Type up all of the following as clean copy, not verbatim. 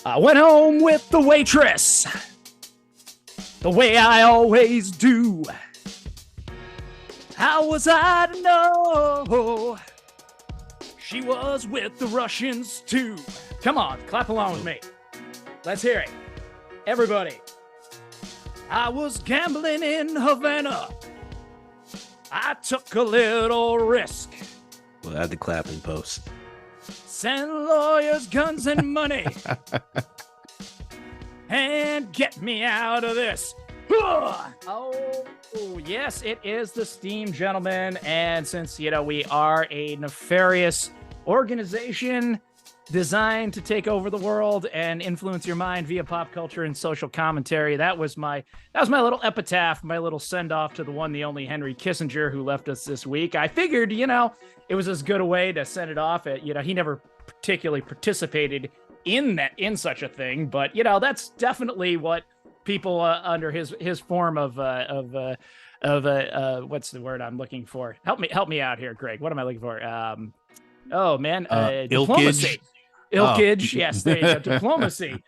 I went home with the waitress, the way I always do. How was I to know she was with the Russians too? Come on, clap along with me. Let's hear it. Everybody. I was gambling in Havana. I took a little risk. We'll add the clap in post. Send lawyers, guns, and money. And get me out of this. Oh, yes, it is the Steam Gentleman. And since, we are a nefarious organization designed to take over the world and influence your mind via pop culture and social commentary, that was my little epitaph, my little send-off to the one, the only Henry Kissinger, who left us this week. I figured, it was as good a way to send it off. He never particularly participated in such a thing, but that's definitely what people under his form of what's the word I'm looking for? Help me out here, Greg. What am I looking for? Diplomacy. Ilkage. Oh. Yes, there you go. Diplomacy.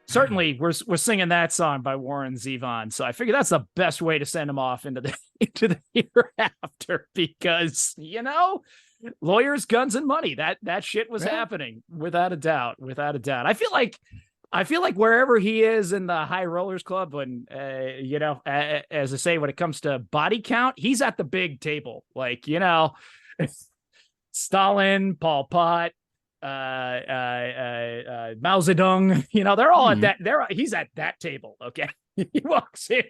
Certainly, we're singing that song by Warren Zevon. So I figure that's the best way to send him off into the hereafter, because lawyers, guns, and money. That shit was happening without a doubt. I feel like wherever he is in the High Rollers Club, when as I say, when it comes to body count, he's at the big table. Like Stalin, Pol Pot, Mao Zedong, they're all at that. He's at that table. Okay, he walks in.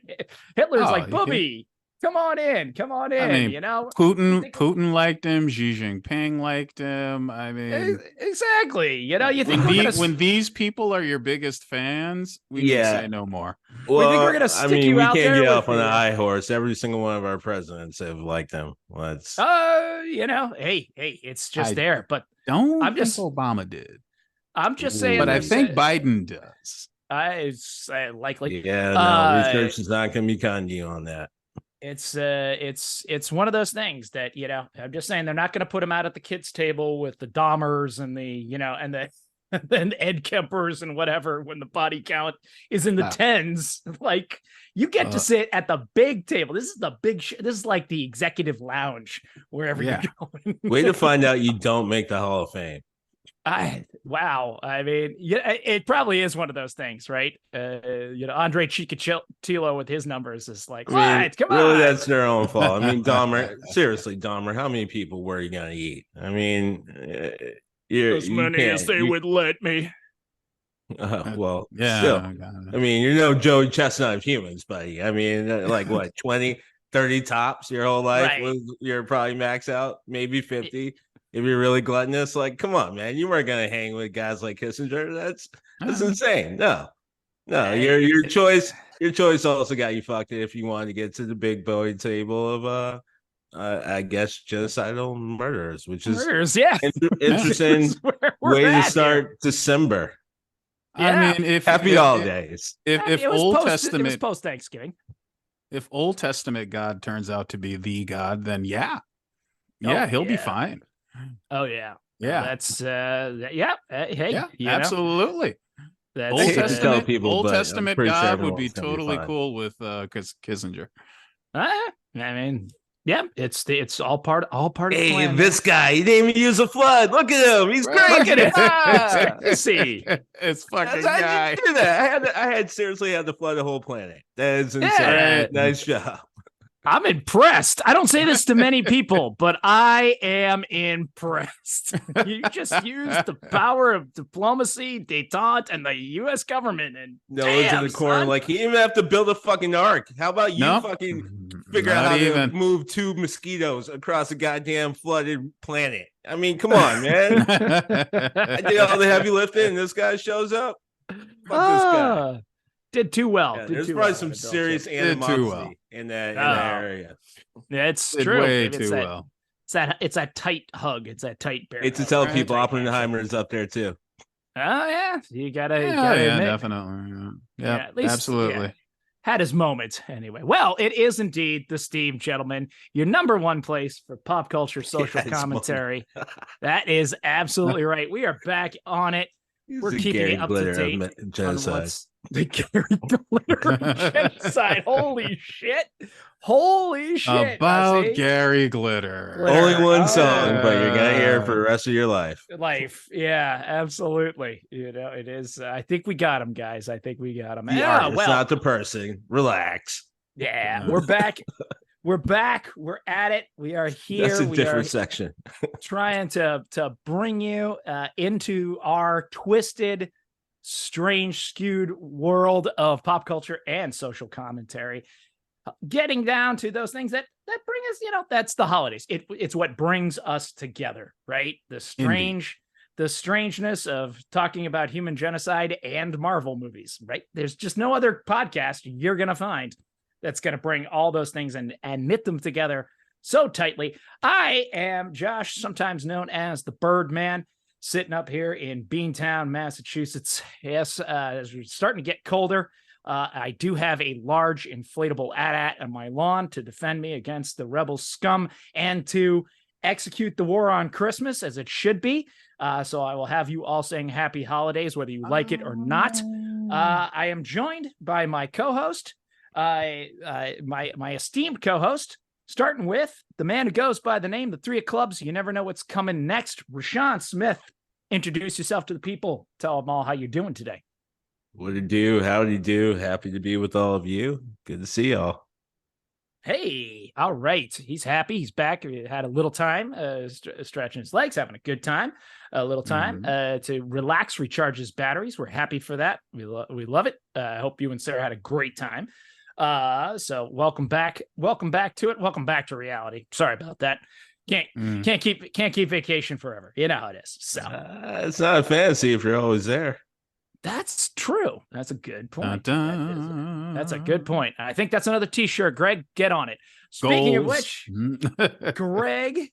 Hitler's like, "Booby, come on in." I mean, Putin liked him. Xi Jinping liked him. I mean, exactly. You think when these people are your biggest fans, we can say no more. Well, we think we're gonna stick you out there. We can't get off on the high horse. Every single one of our presidents have liked them. Let's. Hey, it's just there. But I'm just Obama did. I'm just saying. But I think Biden does. It's likely. Yeah, research is not going to be kind to you on that. It's one of those things that I'm just saying they're not going to put him out at the kids' table with the Dahmers and and Ed Kempers and whatever when the body count is in the tens. Like, you get to sit at the big table. This is the big this is like the executive lounge wherever you're going. Way to find out you don't make the Hall of Fame. Wow. I mean, it probably is one of those things, right? Andre Chikatilo with his numbers is like, come on. Really, that's their own fault. I mean, Dahmer, how many people were you going to eat? I mean, as many as they would let me. Still. I mean, Joey Chestnut of humans, buddy. I mean, like what, 20, 30 tops your whole life? Right. You're probably max out, maybe 50. If you're really gluttonous, like, come on, man, you weren't gonna hang with guys like Kissinger. That's insane. No, your choice also got you fucked if you wanted to get to the big boy table of I guess genocidal murderers, which is interesting way to start December. I mean, happy holidays. If Old Testament, it was post Thanksgiving. If Old Testament God turns out to be the God, then he'll be fine. Oh yeah. That's hey, absolutely. That's Old Testament God would be totally cool with Kissinger. I mean, it's all part of the Hey, plan. This guy, he didn't even use a flood. Look at him. He's great. Look at it. See, it's fucking guy. I didn't do that. I had seriously had to flood the whole planet. That is insane. Yeah. Nice job. I'm impressed. I don't say this to many people, but I am impressed. You just used the power of diplomacy, détente, and the U.S. government. And Noah's in the corner, like, he didn't even have to build a fucking ark. How about you fucking figure out how to move 2 mosquitoes across a goddamn flooded planet? I mean, come on, man. I did all the heavy lifting, and this guy shows up. Fuck this guy. Did too well. Yeah, there's probably some serious animosity in that area. Yeah, it's true. Way too well. It's that tight hug. It's that tight bear. It's to tell people Oppenheimer is up there too. Oh yeah, you gotta definitely. Yeah, at least, absolutely. Had his moments anyway. Well, it is indeed the Steam Gentleman, your number one place for pop culture social commentary. That is absolutely right. We are back on it. We're keeping Gary you up to Glitter date of on genocide. what's the Gary Glitter of genocide. Holy shit. Holy shit. About Gary Glitter. Only one Oh, song, but you're gonna hear it for the rest of your life. Yeah, absolutely. You know, it is. I think we got him, guys. I think we got him. The artist, not the person. Relax. Yeah, we're back. We're back. We're at it. We are here. That's a different section. Trying to bring you into our twisted, strange, skewed world of pop culture and social commentary. Getting down to those things that bring us, that's the holidays. It's what brings us together, right? The strangeness of talking about human genocide and Marvel movies, right? There's just no other podcast you're gonna find that's gonna bring all those things and knit them together so tightly. I am Josh, sometimes known as the Birdman, sitting up here in Beantown, Massachusetts. Yes, as we're starting to get colder. I do have a large inflatable AT-AT on my lawn to defend me against the rebel scum and to execute the war on Christmas as it should be. So I will have you all saying happy holidays, whether you like it or not. I am joined by my co-host, my esteemed co-host, starting with the man who goes by the name, the Three of Clubs. You never know what's coming next. Rashawn Smith, introduce yourself to the people. Tell them all how you're doing today. What do you do? How do you do? Happy to be with all of you. Good to see y'all. Hey, all right. He's happy. He's back. He had a little time stretching his legs, having a good time, a little time to relax, recharge his batteries. We're happy for that. We love it. I hope you and Sarah had a great time. So welcome back. Welcome back to it. Welcome back to reality. Sorry about that. Can't keep vacation forever. You know how it is. So it's not a fantasy if you're always there. That's true. That's a good point. That's a good point. I think that's another t-shirt. Greg, get on it. Speaking of which, Greg,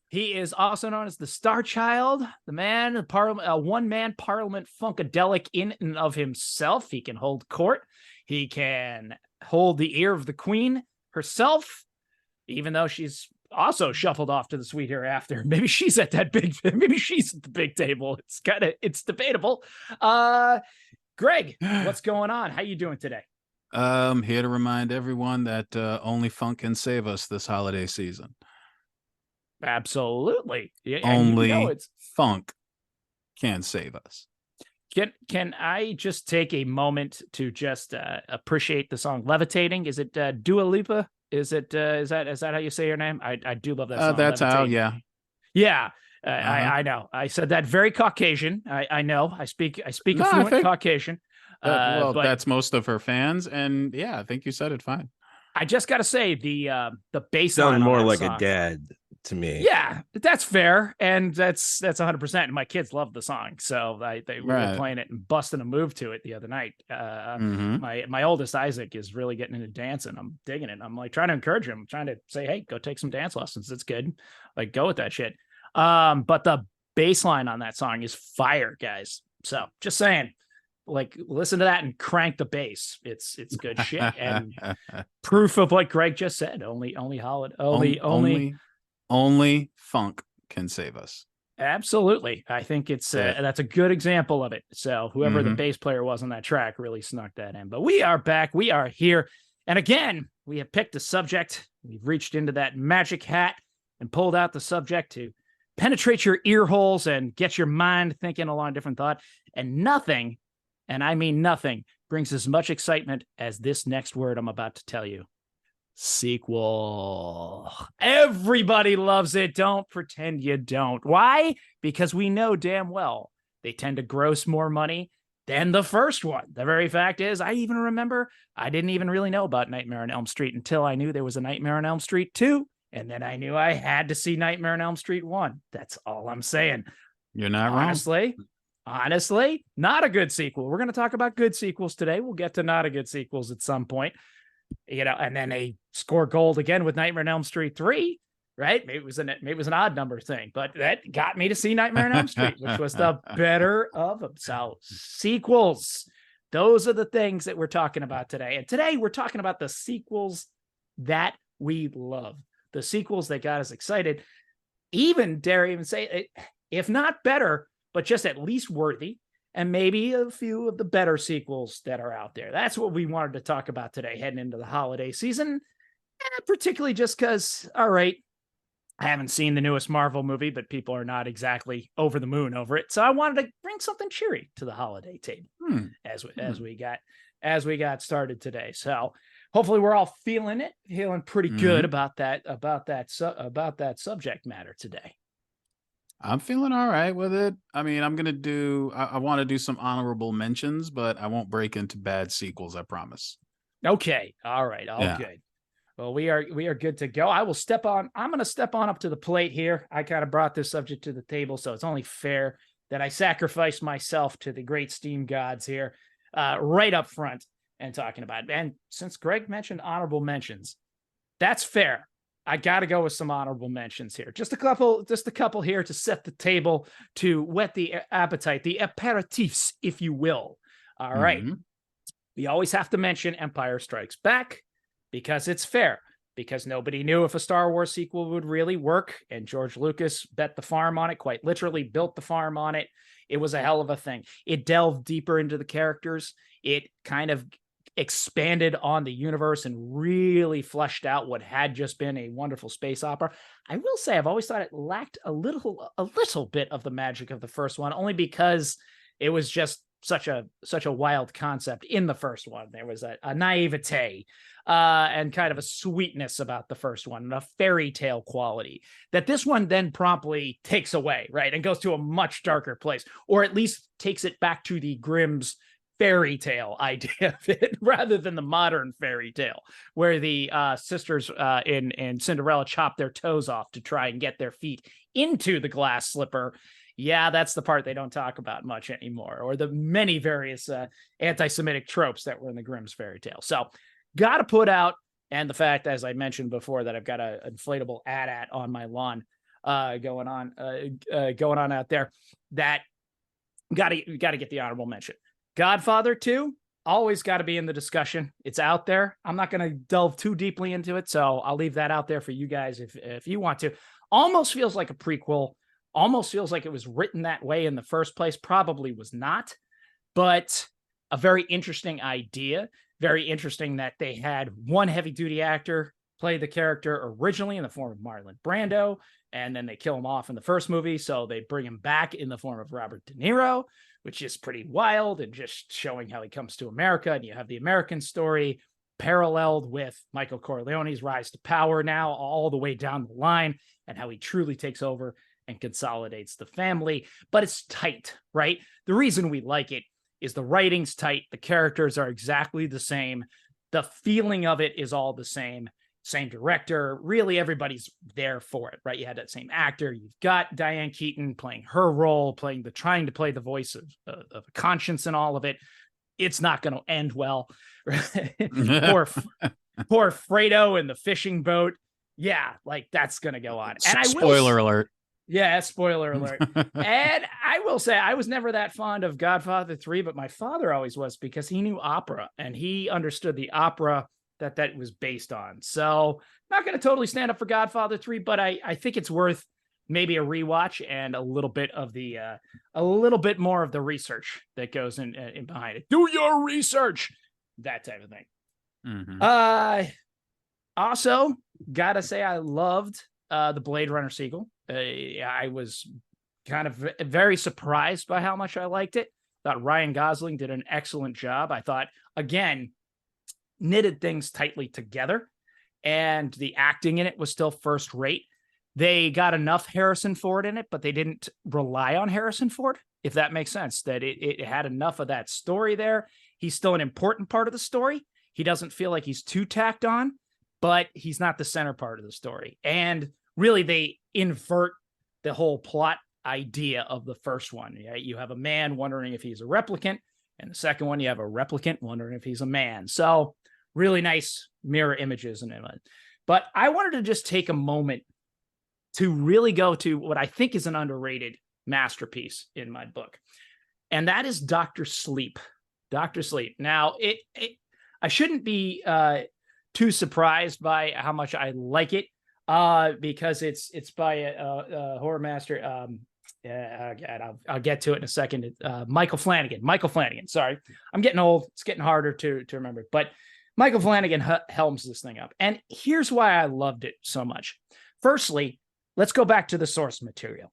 he is also known as the Star Child, the man, a one-man parliament funkadelic in and of himself. He can hold court. He can hold the ear of the queen herself, even though she's also shuffled off to the sweet hereafter. Maybe she's at the big table. It's debatable. Greg, what's going on? How you doing today? Here to remind everyone that only funk can save us this holiday season. Absolutely. Yeah, only funk can save us. Can I just take a moment to just appreciate the song "Levitating"? Is it Dua Lipa? Is that how you say your name? I do love that song. That's how, yeah. Yeah. I know. I said that very Caucasian. I know. I speak a fluent Caucasian. But that's most of her fans, and yeah, I think you said it fine. I just got to say the bass sounded more like song, a dad to me. Yeah, that's fair, and that's 100%. And my kids love the song, so they were playing it and busting a move to it the other night. My oldest Isaac is really getting into dancing. I'm digging it. I'm like trying to encourage him. I'm trying to say, hey, go take some dance lessons. It's good. Like go with that shit. But the bass line on that song is fire, guys. So just saying. Like listen to that and crank the bass. It's good shit and proof of what Greg just said. Only funk can save us. Absolutely. I think it's that's a good example of it. So whoever the bass player was on that track really snuck that in. But we are back. We are here. And again, we have picked a subject. We've reached into that magic hat and pulled out the subject to penetrate your ear holes and get your mind thinking along a different thought. And nothing, and I mean nothing, brings as much excitement as this next word I'm about to tell you. Sequel. Everybody loves it. Don't pretend you don't. Why? Because we know damn well they tend to gross more money than the first one. The very fact is, I didn't even really know about Nightmare on Elm Street until I knew there was a Nightmare on Elm Street 2. And then I knew I had to see Nightmare on Elm Street 1. That's all I'm saying. You're not wrong. Honestly, not a good sequel. We're going to talk about good sequels today. We'll get to not a good sequels at some point, and then they score gold again with Nightmare on Elm Street 3, right? Maybe it was an odd number thing, but that got me to see Nightmare on Elm Street, which was the better of them. So sequels, those are the things that we're talking about today. And today we're talking about the sequels that we love, the sequels that got us excited. Even dare even say, if not better, but just at least worthy, and maybe a few of the better sequels that are out there. That's what we wanted to talk about today, heading into the holiday season, particularly just because, all right, I haven't seen the newest Marvel movie, but people are not exactly over the moon over it. So I wanted to bring something cheery to the holiday table as we got started today. So hopefully we're all feeling pretty good about that subject matter today. I'm feeling all right with it. I mean, I want to do some honorable mentions, but I won't break into bad sequels, I promise. Okay. All right. All good. Well, we are good to go. I'm going to step on up to the plate here. I kind of brought this subject to the table, so it's only fair that I sacrifice myself to the great Steam gods here, right up front and talking about it. And since Greg mentioned honorable mentions, that's fair. I got to go with some honorable mentions here. Just a couple here to set the table, to whet the appetite, the aperitifs, if you will. All right. We always have to mention Empire Strikes Back because it's fair, because nobody knew if a Star Wars sequel would really work. And George Lucas bet the farm on it, quite literally built the farm on it. It was a hell of a thing. It delved deeper into the characters. It kind of expanded on the universe and really fleshed out what had just been a wonderful space opera. I will say I've always thought it lacked a little bit of the magic of the first one, only because it was just such a wild concept in the first one. There was a naivete and kind of a sweetness about the first one, and a fairy tale quality that this one then promptly takes away, right? And goes to a much darker place, or at least takes it back to the Grimm's fairy tale idea of it, rather than the modern fairy tale where the sisters in Cinderella chop their toes off to try and get their feet into the glass slipper. Yeah, that's the part they don't talk about much anymore, or the many various anti-Semitic tropes that were in the Grimm's fairy tale. So got to put out, and the fact, as I mentioned before, that I've got an inflatable AT-AT on my lawn going on out there, that got to get the honorable mention. Godfather 2, always got to be in the discussion. It's out there. I'm not going to delve too deeply into it, so I'll leave that out there for you guys if you want to. Almost feels like a prequel. Almost feels like it was written that way in the first place. Probably was not, but a very interesting idea. Very interesting that they had one heavy-duty actor play the character originally in the form of Marlon Brando, and then they kill him off in the first movie, so they bring him back in the form of Robert De Niro, which is pretty wild, and just showing how he comes to America. And you have the American story paralleled with Michael Corleone's rise to power now, all the way down the line, and how he truly takes over and consolidates the family. But it's tight, right? The reason we like it is the writing's tight. The characters are exactly the same. The feeling of it is all the same. Same director, really everybody's there for it, right? You had that same actor. You've got Diane Keaton playing her role, trying to play the voice of conscience and all of it. It's not going to end well. poor Fredo in the fishing boat. Yeah, like that's going to go on. And spoiler alert. Yeah, spoiler alert. And I will say I was never that fond of Godfather 3, but my father always was, because he knew opera and he understood the opera that was based on. So not going to totally stand up for Godfather 3, but I think it's worth maybe a rewatch and a little bit more of the research that goes in behind it. Do your research, that type of thing. Also gotta say I loved the Blade Runner sequel. I was kind of very surprised by how much I liked it. Thought Ryan Gosling did an excellent job. I thought, again, knitted things tightly together, and the acting in it was still first rate. They got enough Harrison Ford in it, but they didn't rely on Harrison Ford, if that makes sense, that it had enough of that story there. He's still an important part of the story. He doesn't feel like he's too tacked on, but he's not the center part of the story. And really, they invert the whole plot idea of the first one. You have a man wondering if he's a replicant, and the second one, you have a replicant wondering if he's a man. So really nice mirror images in it. But I wanted to just take a moment to really go to what I think is an underrated masterpiece in my book, and that is Dr. Sleep. Dr. Sleep. Now, I shouldn't be too surprised by how much I like it, because it's by a horror master, Yeah, again, I'll get to it in a second. Michael Flanagan. Sorry, I'm getting old. It's getting harder to remember. But Michael Flanagan helms this thing up, and here's why I loved it so much. Firstly, let's go back to the source material.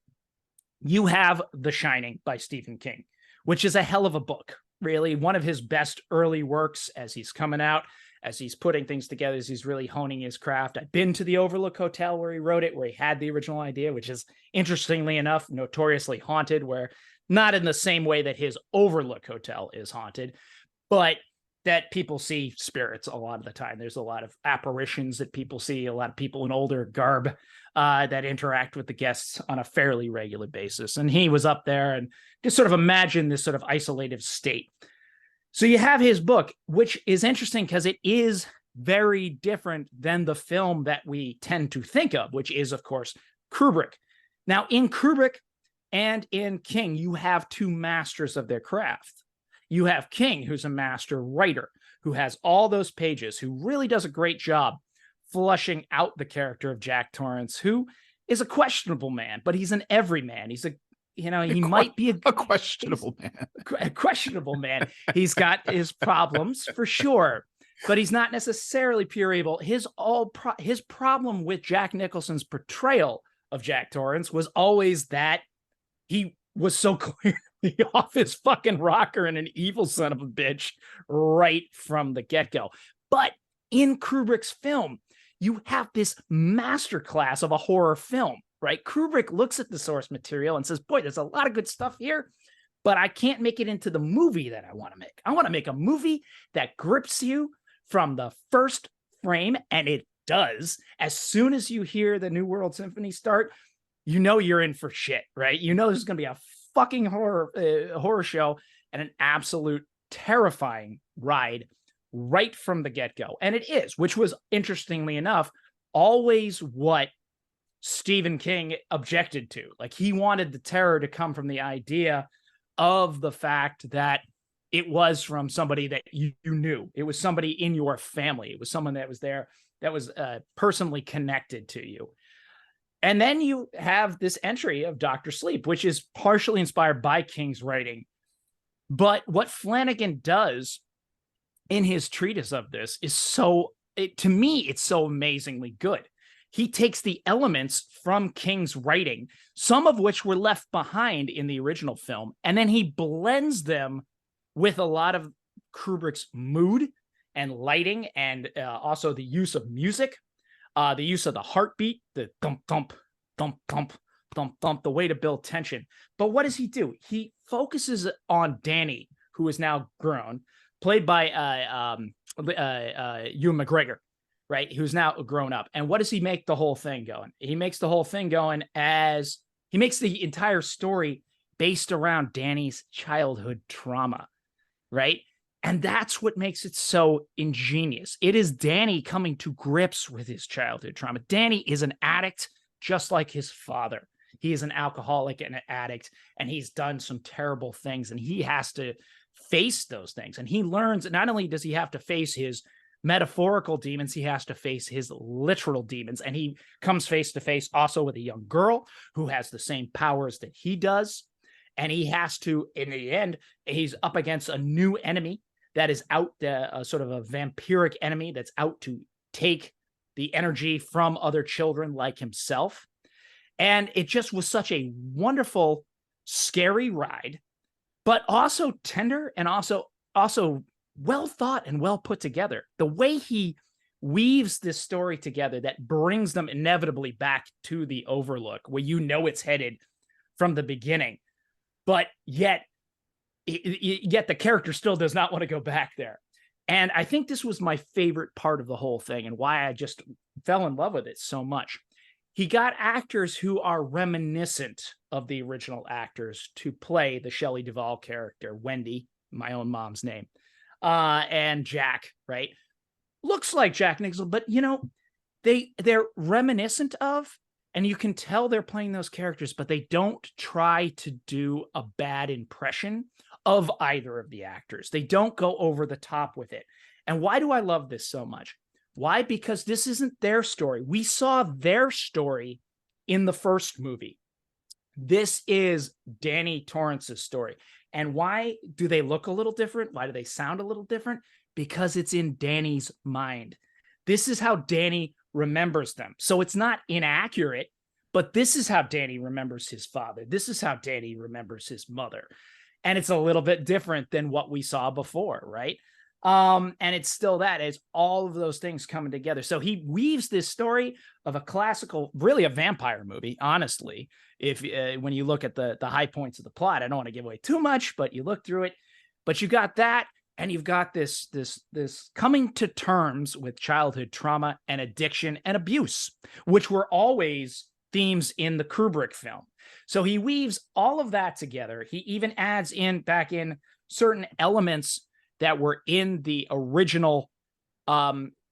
You have The Shining by Stephen King, which is a hell of a book. Really, one of his best early works as he's coming out, as he's putting things together, as he's really honing his craft. I've been to the Overlook Hotel where he wrote it, where he had the original idea, which is, interestingly enough, notoriously haunted, where not in the same way that his Overlook Hotel is haunted, but that people see spirits a lot of the time. There's a lot of apparitions that people see, a lot of people in older garb that interact with the guests on a fairly regular basis. And he was up there and just sort of imagine this sort of isolated state. So you have his book, which is interesting because it is very different than the film that we tend to think of, which is, of course, Kubrick. Now, in Kubrick and in King, you have two masters of their craft. You have King, who's a master writer, who has all those pages, who really does a great job flushing out the character of Jack Torrance, who is a questionable man, but he's an everyman. He's he might be a questionable man. A questionable man. He's got his problems for sure, but he's not necessarily pure evil. His problem with Jack Nicholson's portrayal of Jack Torrance was always that he was so clearly off his fucking rocker and an evil son of a bitch right from the get-go. But in Kubrick's film, you have this masterclass of a horror film, right? Kubrick looks at the source material and says, boy, there's a lot of good stuff here, but I can't make it into the movie that I want to make. I want to make a movie that grips you from the first frame, and it does. As soon as you hear the New World Symphony start, you know you're in for shit, right? You know there's going to be a fucking horror show and an absolute terrifying ride right from the get-go. And it is, which was, interestingly enough, always what Stephen King objected to. Like, he wanted the terror to come from the idea of the fact that it was from somebody that you knew. It was somebody in your family. It was someone that was there, that was personally connected to you. And then you have this entry of Dr. Sleep, which is partially inspired by King's writing. But what Flanagan does in his treatise of this is to me, it's so amazingly good. He takes the elements from King's writing, some of which were left behind in the original film, and then he blends them with a lot of Kubrick's mood and lighting, and also the use of music, the use of the heartbeat, the thump, thump, thump, thump, thump, thump, the way to build tension. But what does he do? He focuses on Danny, who is now grown, played by Ewan McGregor, right? Who's now grown up. And what does he make the whole thing going? He makes the whole thing going as he makes the entire story based around Danny's childhood trauma, right? And that's what makes it so ingenious. It is Danny coming to grips with his childhood trauma. Danny is an addict, just like his father. He is an alcoholic and an addict, and he's done some terrible things, and he has to face those things. And he learns, not only does he have to face his metaphorical demons, he has to face his literal demons. And he comes face to face also with a young girl who has the same powers that he does. And he has to, in the end, he's up against a new enemy that is out, sort of a vampiric enemy that's out to take the energy from other children like himself. And it just was such a wonderful, scary ride, but also tender and also well thought and well put together. The way he weaves this story together that brings them inevitably back to the Overlook, where you know it's headed from the beginning, but yet the character still does not want to go back there. And I think this was my favorite part of the whole thing, and why I just fell in love with it so much. He got actors who are reminiscent of the original actors to play the Shelley Duvall character, Wendy, my own mom's name, and Jack, right? Looks like Jack Nicholson, but they're reminiscent of, and you can tell they're playing those characters, but they don't try to do a bad impression of either of the actors. They don't go over the top with it. And why do I love this so much? Why? Because this isn't their story. We saw their story in the first movie. This is Danny Torrance's story. And why do they look a little different? Why do they sound a little different? Because it's in Danny's mind. This is how Danny remembers them. So it's not inaccurate, but this is how Danny remembers his father. This is how Danny remembers his mother. And it's a little bit different than what we saw before, right? And it's still that, it's all of those things coming together. So he weaves this story of a classical, really a vampire movie, honestly. If when you look at the high points of the plot, I don't want to give away too much, but you look through it. But you got that, and you've got this coming to terms with childhood trauma and addiction and abuse, which were always themes in the Kubrick film. So he weaves all of that together. He even adds back in certain elements that were in the original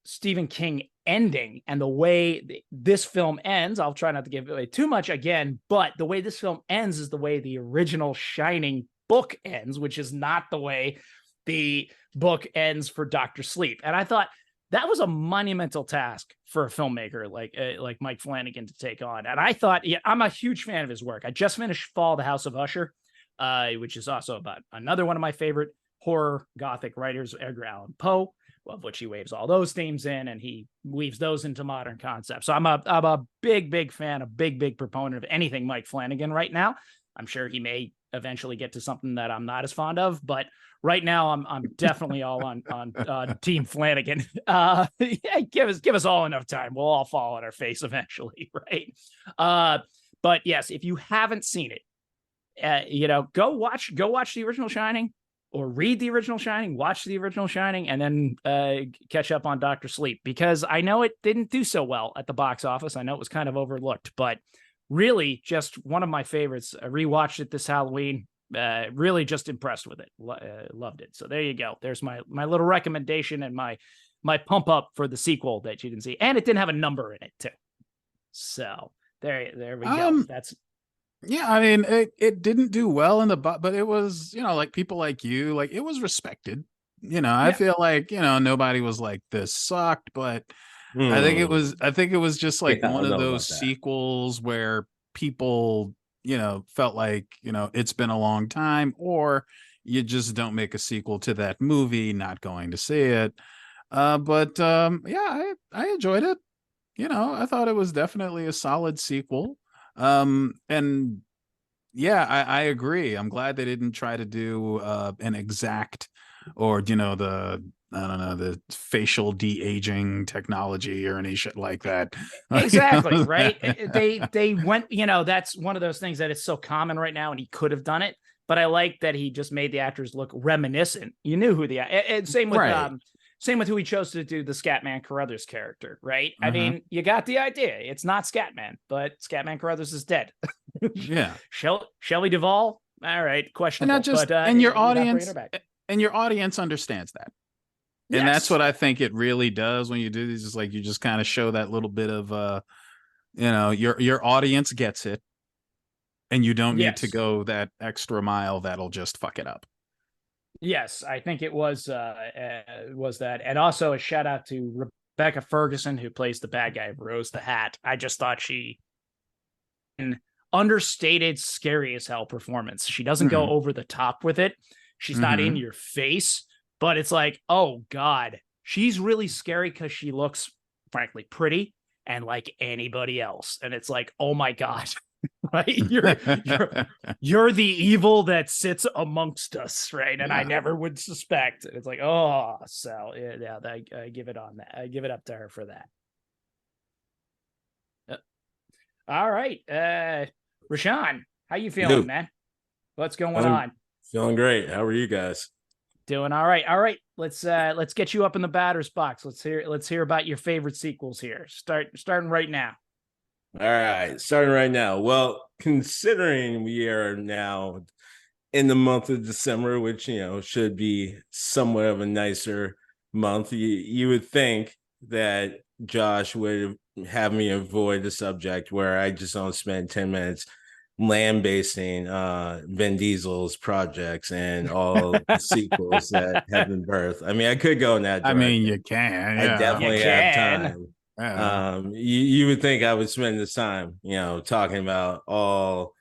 Stephen King ending, and the way this film ends. I'll try not to give away too much again, but the way this film ends is the way the original Shining book ends, which is not the way the book ends for Dr. Sleep. And I thought that was a monumental task for a filmmaker like Mike Flanagan to take on. And I thought, yeah, I'm a huge fan of his work. I just finished Fall, the House of Usher, which is also about another one of my favorite horror Gothic writers, Edgar Allan Poe, of which he waves all those themes in, and he weaves those into modern concepts. So I'm a big fan, a big proponent of anything Mike Flanagan right now. I'm sure he may eventually get to something that I'm not as fond of, but right now I'm definitely all on Team Flanagan. Yeah, give us all enough time. We'll all fall on our face eventually, right? But yes, if you haven't seen it, go watch the original Shining, or read the original Shining, watch the original Shining, and then catch up on Dr. Sleep, because I know it didn't do so well at the box office. I know it was kind of overlooked, but really just one of my favorites. I rewatched it this Halloween. Really just impressed with it. Loved it. So there you go. There's my little recommendation and my pump up for the sequel that you didn't see. And it didn't have a number in it too. So there we go. That's... Yeah, I mean, it didn't do well in the but it was, like people like you, like it was respected. I feel like, nobody was like, this sucked, but I think it was just like one of those sequels where people, felt like, it's been a long time, or you just don't make a sequel to that movie, not going to see it. But yeah, I enjoyed it. I thought it was definitely a solid sequel. And yeah, I agree. I'm glad they didn't try to do an exact, or the facial de-aging technology or any shit like that. Exactly, right? They went, that's one of those things that is so common right now, and he could have done it, but I like that he just made the actors look reminiscent. You knew who and same with right. Same with who he chose to do the Scatman Carruthers character, right? I mean, you got the idea. It's not Scatman, but Scatman Carruthers is dead. Yeah. Shelley Duvall, all right, questionable. And not just, and your audience understands that. And that's what I think it really does when you do these, is like you just kind of show that little bit of your audience gets it, and you don't need to go that extra mile that'll just fuck it up. Yes, I think it was that. And also a shout out to Rebecca Ferguson, who plays the bad guy of Rose the Hat. I just thought she an understated, scary as hell performance. She doesn't go over the top with it. She's not in your face, but it's like, oh God, she's really scary because she looks frankly pretty and like anybody else. And it's like, oh my God. Right, you're the evil that sits amongst us, right? And I never would suspect. It's like, oh, so yeah, I give it on that. I give it up to her for that. All right, Rashawn, how you feeling, man? What's going on? Feeling great. How are you guys? Doing all right. All right, let's get you up in the batter's box. Let's hear about your favorite sequels here. Starting right now. All right, starting right now. Well, considering we are now in the month of December, which should be somewhat of a nicer month, you would think that Josh would have me avoid the subject where I just don't spend 10 minutes lambasting Vin Diesel's projects and all the sequels that have been birthed. I mean, I could go in that direction. I mean, you can. I definitely have time. You would think I would spend this time, talking about all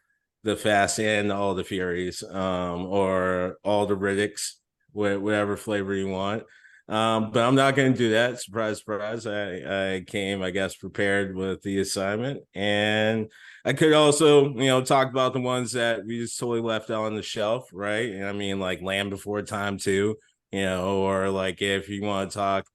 the Fast and all the Furies, or all the Riddicks, whatever flavor you want. But I'm not going to do that. Surprise, surprise. I came, I guess, prepared with the assignment. And I could also, talk about the ones that we just totally left on the shelf, right? And I mean, like Land Before Time too, or like if you want to talk,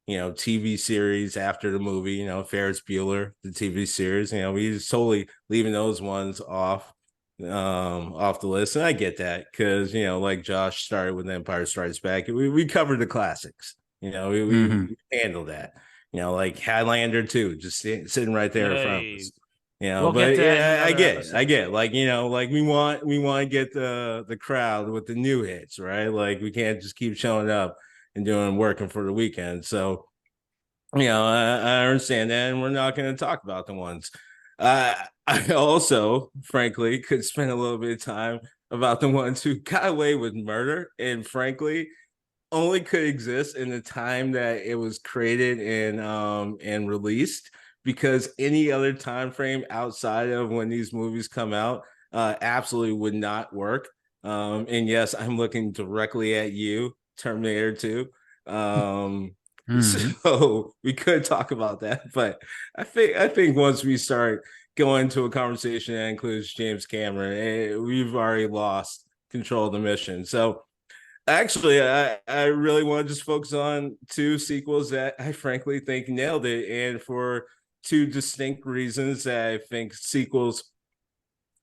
TV series after the movie, Ferris Bueller, the TV series, we just totally leaving those ones off the list. And I get that because, like Josh started with Empire Strikes Back, we covered the classics. We handled that. Like Highlander too, just sitting right there in front of us. We'll but get that I get, like, like we want to get the crowd with the new hits, right? Like we can't just keep showing up and working for the weekend. So, I understand that, and we're not going to talk about the ones. I also, frankly, could spend a little bit of time about the ones who got away with murder, and frankly, only could exist in the time that it was created and released, because any other time frame outside of when these movies come out absolutely would not work. And yes, I'm looking directly at you, Terminator 2. So we could talk about that, but I think once we start going into a conversation that includes James Cameron, we've already lost control of the mission. So actually, I really want to just focus on two sequels that I frankly think nailed it, and for two distinct reasons that I think sequels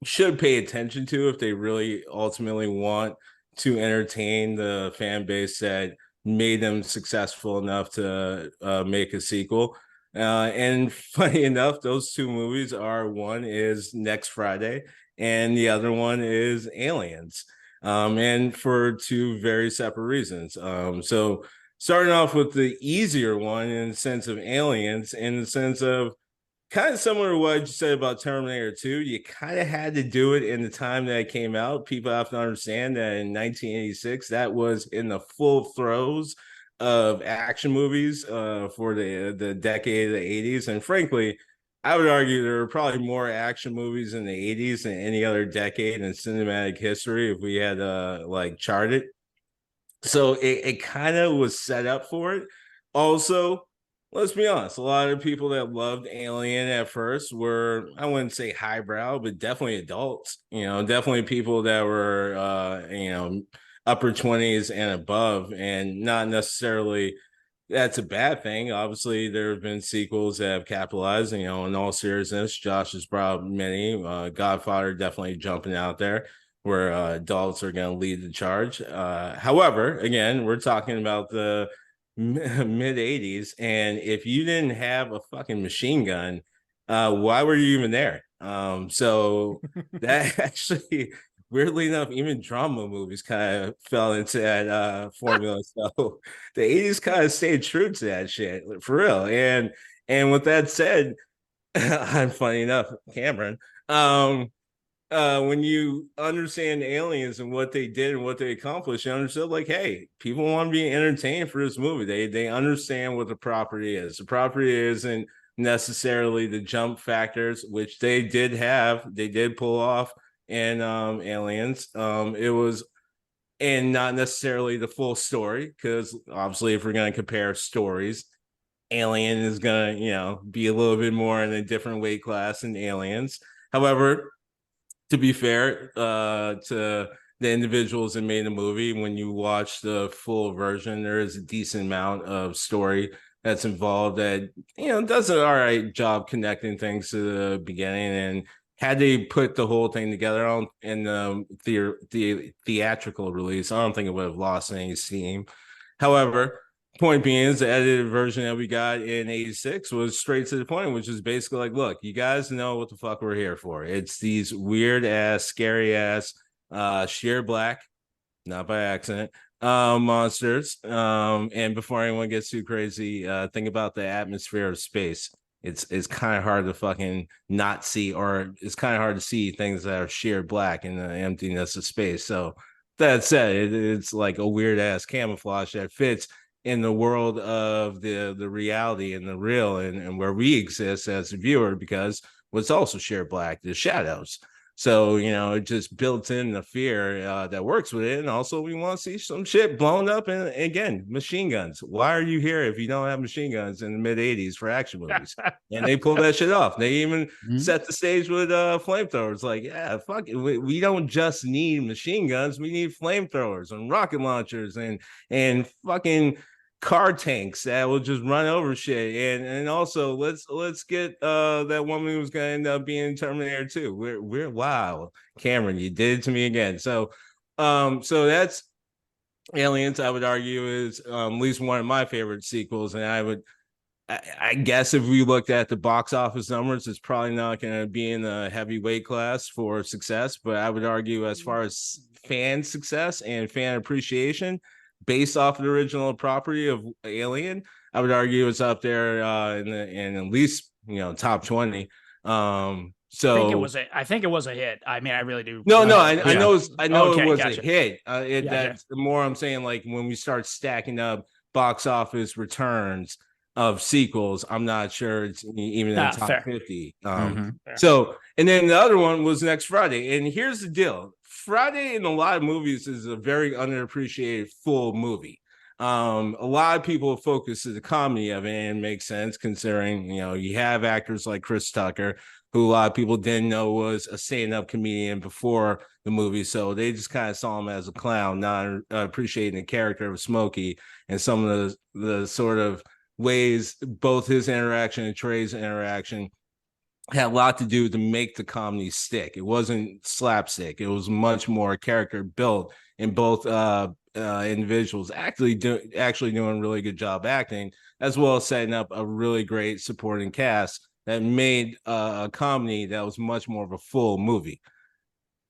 should pay attention to if they really ultimately want to entertain the fan base that made them successful enough to make a sequel. And funny enough, those two movies are, one is Next Friday and the other one is Aliens. And for two very separate reasons. So starting off with the easier one in the sense of Aliens, in the sense of kind of similar to what you said about Terminator 2, you kind of had to do it in the time that it came out. People have to understand that in 1986, that was in the full throes of action movies for the decade of the 80s. And frankly, I would argue there were probably more action movies in the 80s than any other decade in cinematic history if we had like charted. So it kind of was set up for it. Also, let's be honest, a lot of people that loved Alien at first were, I wouldn't say highbrow, but definitely adults, definitely people that were, upper 20s and above, and not necessarily that's a bad thing. Obviously, there have been sequels that have capitalized, in all seriousness. Josh has brought up many. Godfather definitely jumping out there where adults are going to lead the charge. However, again, we're talking about the mid 80s, and if you didn't have a fucking machine gun, why were you even there? So that actually, weirdly enough, even drama movies kind of fell into that formula. So the 80s kind of stayed true to that shit, for real. And with that said, I'm funny enough, Cameron. When you understand aliens and what they did and what they accomplished, you understood, like, hey, people want to be entertained for this movie. They understand what the property is. The property isn't necessarily the jump factors, which they did have. They did pull off in Aliens. It was, and not necessarily the full story, because obviously, if we're going to compare stories, Alien is going to, be a little bit more in a different weight class than Aliens. However, to be fair to the individuals that made the movie, when you watch the full version, there is a decent amount of story that's involved that, does an all right job connecting things to the beginning. And had they put the whole thing together in the theatrical release, I don't think it would have lost any steam. However, point being is the edited version that we got in 86 was straight to the point, which is basically like, look, you guys know what the fuck we're here for. It's these weird ass, scary ass, sheer black, not by accident, monsters. And before anyone gets too crazy, think about the atmosphere of space. It's kind of hard to fucking not see, or it's kind of hard to see things that are sheer black in the emptiness of space. So that said, it's like a weird ass camouflage that fits in the world of the reality and the real, and where we exist as a viewer, because what's also sheer black, the shadows. So, it just builds in the fear that works with it. And also, we want to see some shit blown up. And again, machine guns. Why are you here if you don't have machine guns in the mid 80s for action movies? And they pull that shit off. They even set the stage with flamethrowers. Like, yeah, fuck it. We don't just need machine guns. We need flamethrowers and rocket launchers and fucking car tanks that will just run over shit. And also let's get that woman who's gonna end up being Terminator 2. We're wow, Cameron, you did it to me again. So that's Aliens. I would argue is at least one of my favorite sequels, and I guess if we looked at the box office numbers, it's probably not going to be in the heavyweight class for success. But I would argue, as far as fan success and fan appreciation, based off of the original property of Alien, I would argue it's up there in at least top 20. I think it was a hit. I mean, I really do. No, I know Okay, it was gotcha. a hit. That's the more I'm saying, like when we start stacking up box office returns of sequels, I'm not sure it's even in the top fair. 50. So, and then the other one was next Friday. And here's the deal. Friday in a lot of movies is a very underappreciated full movie. A lot of people focus on the comedy of it, and it makes sense considering, you have actors like Chris Tucker, who a lot of people didn't know was a stand-up comedian before the movie. So they just kind of saw him as a clown, not appreciating the character of Smokey and some of the sort of ways both his interaction and Trey's interaction had a lot to do to make the comedy stick. It wasn't slapstick. It was much more character built, in both individuals actually doing a really good job acting, as well as setting up a really great supporting cast that made a comedy that was much more of a full movie.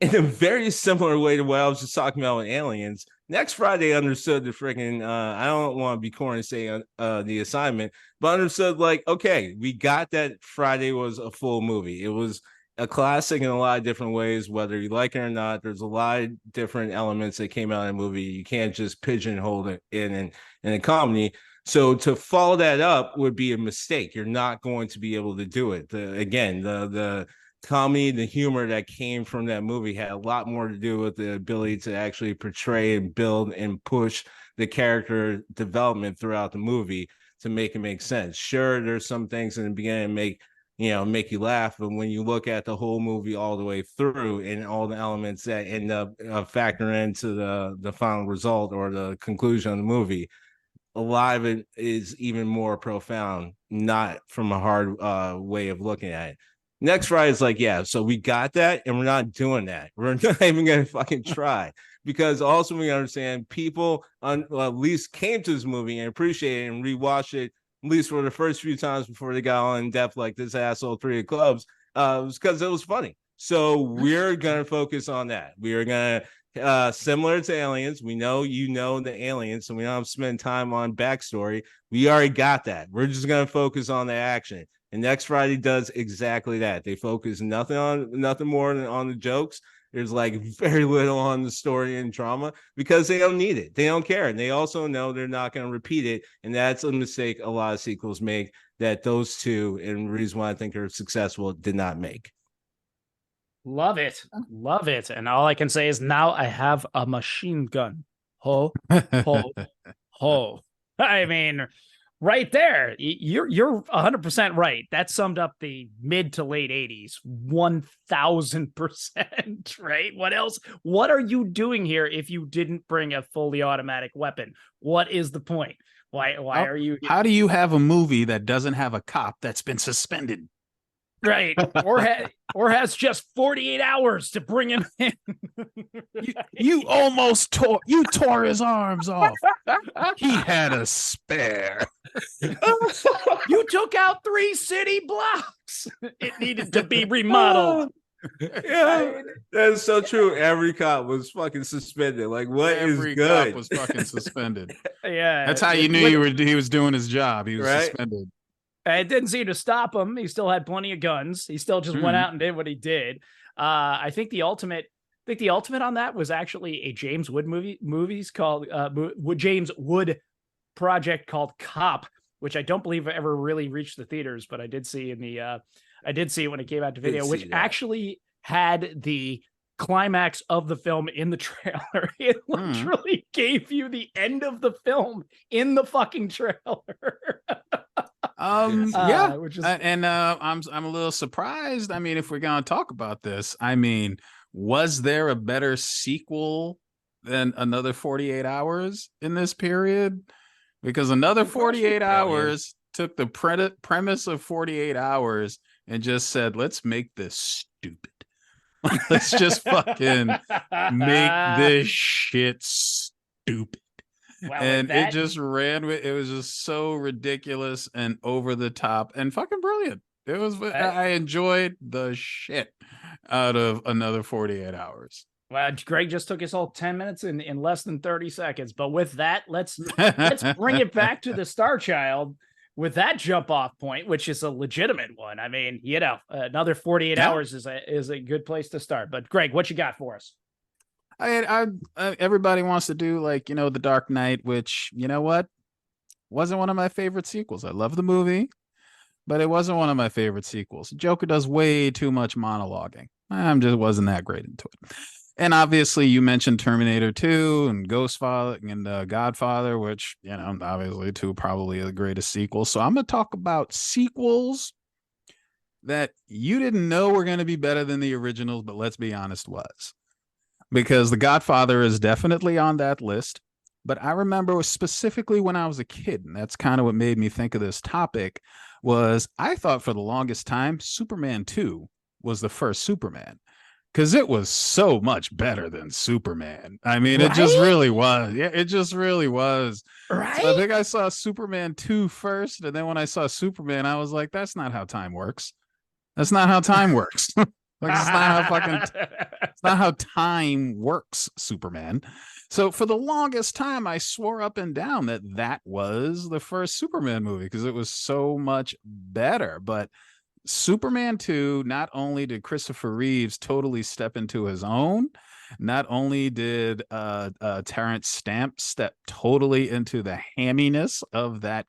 In a very similar way to what I was just talking about with Aliens, Next Friday understood the freaking, I don't want to be corny and say the assignment, but understood like, okay, we got that Friday was a full movie. It was a classic in a lot of different ways, whether you like it or not. There's a lot of different elements that came out of the movie. You can't just pigeonhole it in a comedy. So to follow that up would be a mistake. You're not going to be able to do it. The comedy, the humor that came from that movie had a lot more to do with the ability to actually portray and build and push the character development throughout the movie to make it make sense. Sure, there's some things in the beginning make you laugh, but when you look at the whole movie all the way through and all the elements that end up factoring into the final result or the conclusion of the movie, a lot of it is even more profound, not from a hard way of looking at it. Next Friday is like, yeah, so we got that, and we're not doing that. We're not even going to fucking try, because also we understand people at least came to this movie and appreciated it and rewatched it, at least for the first few times before they got on in depth like this asshole 3 of clubs, was because it was funny. So we're going to focus on that. We are going to, similar to Aliens, we know the aliens, so we don't have to spend time on backstory. We already got that. We're just going to focus on the action. And Next Friday does exactly that. They focus nothing more than on the jokes. There's like very little on the story and drama because they don't need it. They don't care. And they also know they're not going to repeat it. And that's a mistake a lot of sequels make, that those two, and the reason why I think they're successful, did not make. Love it. Love it. And all I can say is now I have a machine gun. Ho, ho, ho. I mean, right there, you're 100% right. That summed up the mid to late 80s 1000%, right? What else? What are you doing here if you didn't bring a fully automatic weapon? What is the point? Why are you? How do you have a movie that doesn't have a cop that's been suspended? Right. Or has just 48 hours to bring him in. you tore his arms off. He had a spare. You took out 3 city blocks. It needed to be remodeled. Yeah, that's so true. Every cop was fucking suspended. Like, every good? Cop was fucking suspended. Yeah, that's how you knew he was doing his job. He was suspended. It didn't seem to stop him. He still had plenty of guns. He still just went out and did what he did. I think the ultimate on that was actually a James Wood movies called James Wood project called Cop, which I don't believe ever really reached the theaters, but I did see I did see it when it came out to video, which actually had the climax of the film in the trailer. It literally gave you the end of the film in the fucking trailer. Yeah, which is I'm a little surprised. I mean, if we're gonna talk about this, I mean, was there a better sequel than Another 48 Hours in this period? Because Another 48 Hours took the premise of 48 Hours and just said, let's make this stupid. Let's just fucking make this shit stupid. Well, and it just ran with it was just so ridiculous and over the top and fucking brilliant. It was I enjoyed the shit out of Another 48 Hours. Well, Greg just took us all 10 minutes in less than 30 seconds. But with that, let's bring it back to the Star Child with that jump off point, which is a legitimate one. I mean, you know, Another 48 Hours is a good place to start. But Greg, what you got for us? I everybody wants to do, like, you know, The Dark Knight, which, you know what, wasn't one of my favorite sequels. I love the movie, but it wasn't one of my favorite sequels. Joker does way too much monologuing. I just wasn't that great into it. And obviously, you mentioned Terminator 2 and Ghostfather and Godfather, which, you know, obviously two probably the greatest sequels. So I'm going to talk about sequels that you didn't know were going to be better than the originals, but let's be honest, was. Because The Godfather is definitely on that list. But I remember specifically when I was a kid, and that's kind of what made me think of this topic, was I thought for the longest time Superman 2 was the first Superman. Because it was so much better than Superman. I mean, It just really was. Yeah, it just really was. Right? So I think I saw Superman 2 first, and then when I saw Superman, I was like, that's not how time works. That's not how time works. Like, it's not how time works, Superman. So for the longest time, I swore up and down that was the first Superman movie because it was so much better. But Superman 2, not only did Christopher Reeves totally step into his own, not only did Terrence Stamp step totally into the hamminess of that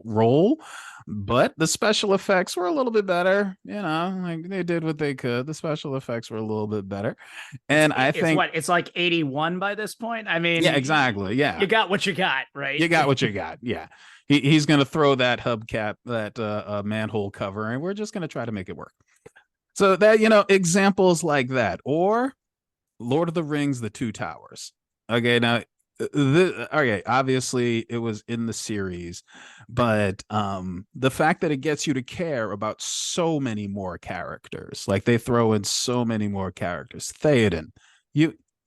role, but the special effects were a little bit better. You know, like, they did what they could. The special effects were a little bit better. And I think it's like 81 by this point. I mean, yeah, exactly. Yeah. You got what you got, right? You got what you got. Yeah. He's going to throw that hubcap, that manhole cover, and we're just going to try to make it work. So that, you know, examples like that, or Lord of the Rings, The Two Towers. Okay. Now, okay, obviously it was in the series, but the fact that it gets you to care about so many more characters, like they throw in so many more characters. Theoden,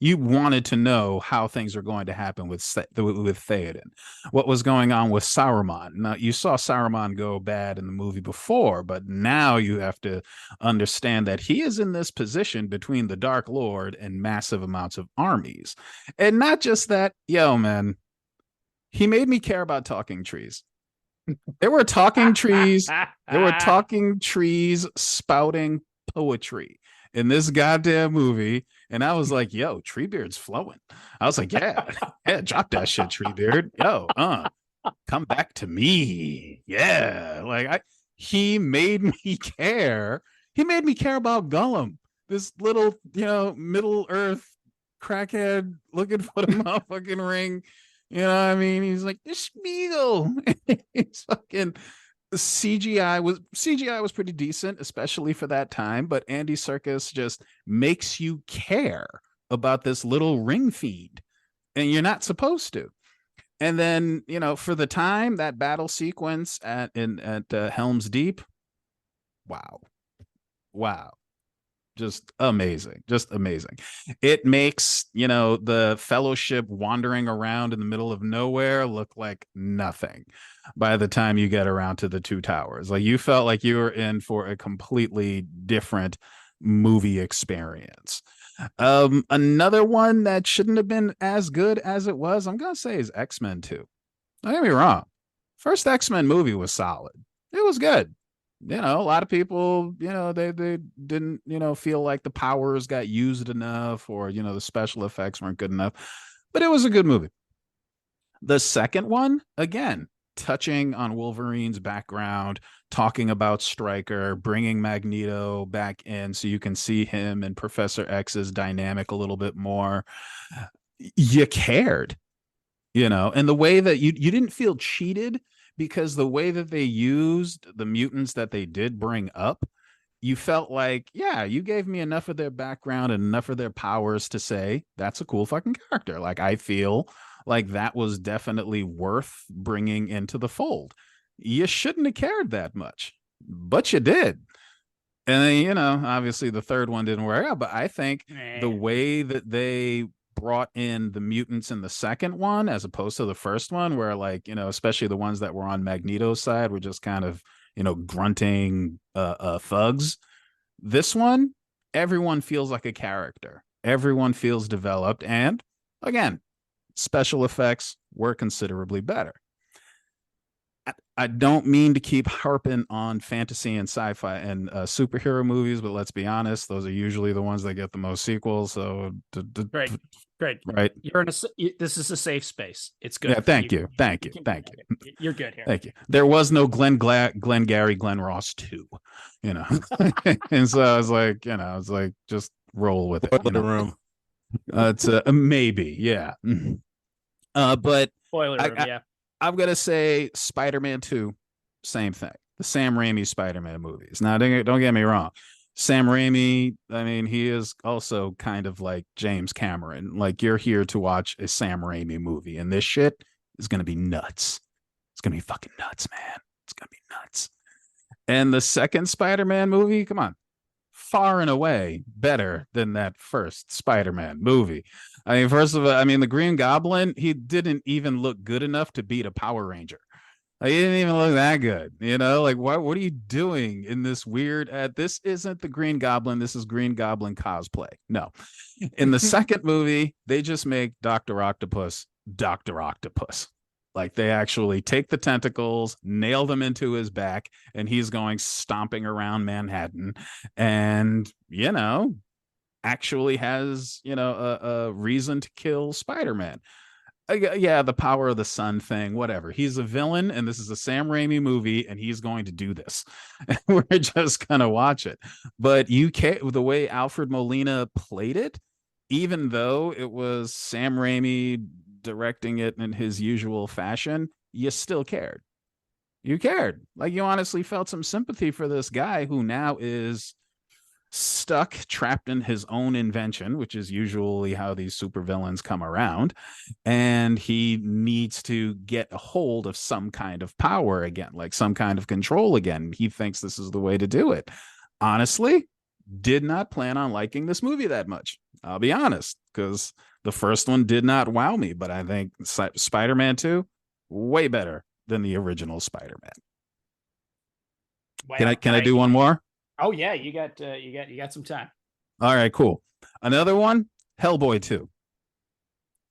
you wanted to know how things are going to happen with Theoden, what was going on with Saruman. Now, you saw Saruman go bad in the movie before, but now you have to understand that he is in this position between the Dark Lord and massive amounts of armies. And not just that, yo, man, he made me care about talking trees. There were talking trees. There were talking trees spouting poetry in this goddamn movie. And I was like, yo, Treebeard's flowing. I was like, yeah, drop that shit, Treebeard. Yo, come back to me. Yeah. Like, he made me care. He made me care about Gollum, this little, you know, Middle Earth crackhead looking for the motherfucking ring. You know what I mean? He's like, the Smeagol. He's fucking... CGI was pretty decent, especially for that time, but Andy Serkis just makes you care about this little ring fiend, and you're not supposed to. And then, you know, for the time, that battle sequence at Helm's Deep, wow, just amazing. It makes, you know, the Fellowship wandering around in the middle of nowhere look like nothing by the time you get around to the Two Towers. Like, you felt like you were in for a completely different movie experience. Another one that shouldn't have been as good as it was, I'm gonna say, is X-Men 2. Don't get me wrong, first X-Men movie was solid. It was good. You know, a lot of people, you know, they didn't, you know, feel like the powers got used enough, or, you know, the special effects weren't good enough, but it was a good movie. The second one, again, touching on Wolverine's background, talking about Stryker, bringing Magneto back in so you can see him and Professor X's dynamic a little bit more. You cared, and the way that you didn't feel cheated, because the way that they used the mutants that they did bring up, you felt like, yeah, you gave me enough of their background and enough of their powers to say that's a cool fucking character. Like, I feel like that was definitely worth bringing into the fold. You shouldn't have cared that much, but you did. And then, obviously the third one didn't work out, but I think the way that they brought in the mutants in the second one, as opposed to the first one, where, like, especially the ones that were on Magneto's side were just kind of, grunting thugs. This one, everyone feels like a character. Everyone feels developed. And again, special effects were considerably better. I don't mean to keep harping on fantasy and sci-fi and superhero movies, but let's be honest, those are usually the ones that get the most sequels. So great. Right. This is a safe space. It's good. Yeah, thank you. You're good here. Thank you. There was no Glenn Gary, Glenn Ross 2, and so I was like, just roll with it. The room. It's maybe, yeah. But spoiler room, yeah. I'm gonna say Spider-Man 2, same thing. The Sam Raimi Spider-Man movies. Now, don't get me wrong. Sam Raimi, I mean, he is also kind of like James Cameron. Like, you're here to watch a Sam Raimi movie, and this shit is gonna be nuts. It's gonna be fucking nuts, man. It's gonna be nuts. And the second Spider-Man movie, come on, far and away better than that first Spider-Man movie. I mean, first of all, the Green Goblin, he didn't even look good enough to beat a Power Ranger. Like, he didn't even look that good, like, what are you doing in this weird, this isn't the Green Goblin, this is Green Goblin cosplay. No. In the second movie, they just make Dr. Octopus. Like, they actually take the tentacles, nail them into his back, and he's going stomping around Manhattan, and, actually has, a reason to kill Spider-Man. Yeah, the power of the sun thing, whatever. He's a villain, and this is a Sam Raimi movie, and he's going to do this. We're just gonna watch it. But the way Alfred Molina played it, even though it was Sam Raimi directing it in his usual fashion, you still cared. You cared. Like, you honestly felt some sympathy for this guy who now is stuck, trapped in his own invention, which is usually how these supervillains come around, and he needs to get a hold of some kind of power again, like some kind of control again. He thinks this is the way to do it. Honestly, did not plan on liking this movie that much. I'll be honest, because the first one did not wow me, but I think Spider-Man 2, way better than the original Spider-Man. Wow, can I do one more? Oh yeah, you got some time. All right, cool. Another one, Hellboy 2.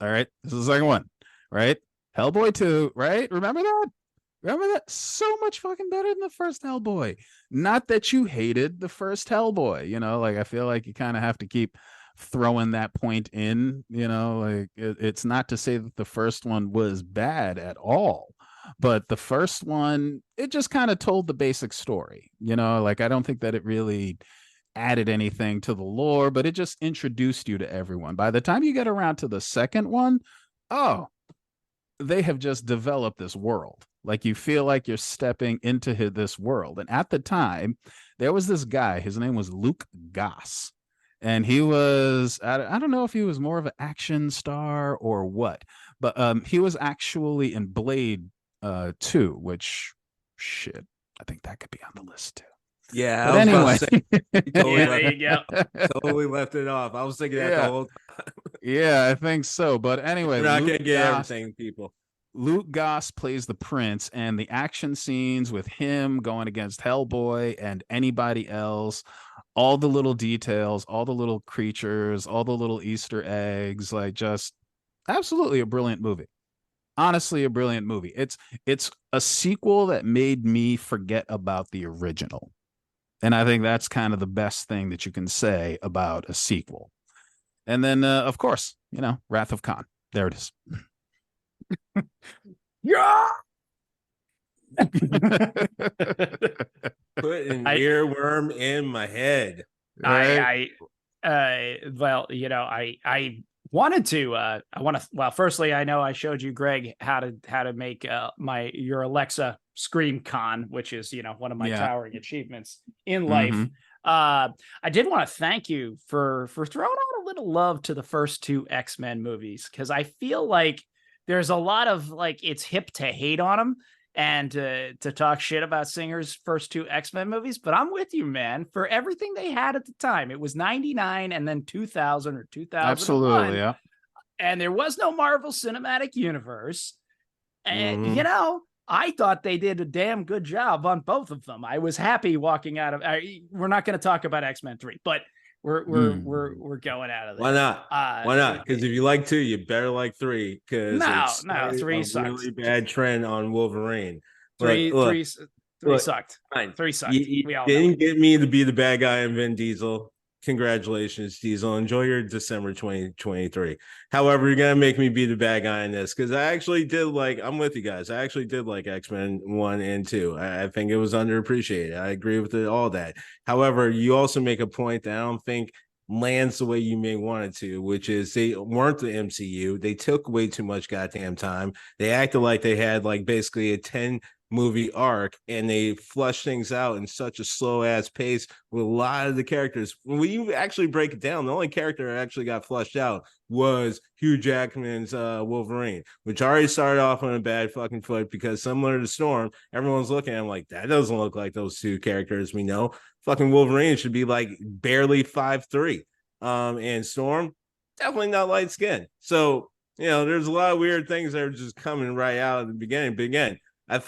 All right, this is the second one, right? Hellboy 2, right? Remember that? So much fucking better than the first Hellboy. Not that you hated the first Hellboy, like, I feel like you kind of have to keep throwing that point in, like, it's not to say that the first one was bad at all. But the first one, it just kind of told the basic story, like, I don't think that it really added anything to the lore, but it just introduced you to everyone. By the time you get around to the second one, they have just developed this world. Like, you feel like you're stepping into this world. And at the time, there was this guy, his name was Luke Goss. And he was, I don't know if he was more of an action star or what, but he was actually in Blade 2, which, shit, I think that could be on the list too. Yeah, but anyway, totally left it off. I was thinking that the whole time. Yeah, I think so. But anyway, we're not gonna get everything, people. Luke Goss plays the prince, and the action scenes with him going against Hellboy and anybody else, all the little details, all the little creatures, all the little Easter eggs, like, just absolutely a brilliant movie. Honestly, a brilliant movie. It's a sequel that made me forget about the original. And I think that's kind of the best thing that you can say about a sequel. And then, of course, Wrath of Khan. There it is. Yeah. Put an earworm in my head. Right? Well, I wanted to, well, firstly, I know I showed you, Greg, how to make your Alexa scream con, which is, one of my towering achievements in life. I did want to thank you for throwing out a little love to the first two X-Men movies, because I feel like there's a lot of like it's hip to hate on them and to talk shit about Singer's first two X-Men movies. But I'm with you, man, for everything they had at the time. It was 99 and then 2000 or 2001. Absolutely, yeah. And there was no Marvel Cinematic Universe. And, I thought they did a damn good job on both of them. I was happy walking out of. We're not going to talk about X-Men 3, but we're going out of there. Why not? Why not? Because if you like 2, you better like 3. Because no, 3 sucks. Really bad trend on Wolverine. 3 sucked. Fine. 3 sucked. You didn't get me to be the bad guy in Vin Diesel. Congratulations, Diesel. Enjoy your December 2023. However, you're gonna make me be the bad guy in this, because I actually did like. I'm with you guys. I actually did like X-Men 1 and 2. I think it was underappreciated. I agree with all that. However, you also make a point that I don't think lands the way you may want it to, which is they weren't the MCU. They took way too much goddamn time. They acted like they had like basically a 10-movie arc, and they flush things out in such a slow ass pace with a lot of the characters. When you actually break it down, the only character that actually got flushed out was Hugh Jackman's Wolverine, which already started off on a bad fucking foot, because similar to Storm, everyone's looking at him like, that doesn't look like those two characters we know. Fucking Wolverine should be like barely 5'3". And Storm, definitely not light skinned. So, there's a lot of weird things that are just coming right out at the beginning. But again, I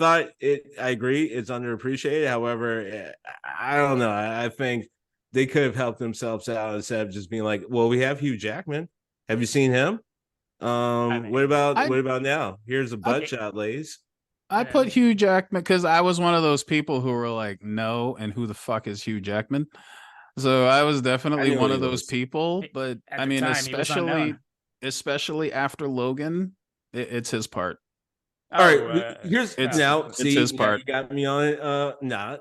agree, it's underappreciated. However, I don't know. I think they could have helped themselves out instead of just being like, well, we have Hugh Jackman. Have you seen him? What about now? Here's a butt shot, ladies. I put Hugh Jackman because I was one of those people who were like, no, and who the fuck is Hugh Jackman? So I was definitely one of those people. But I mean, especially after Logan, it's his part. All right, here's now. It's his part. You got me on it.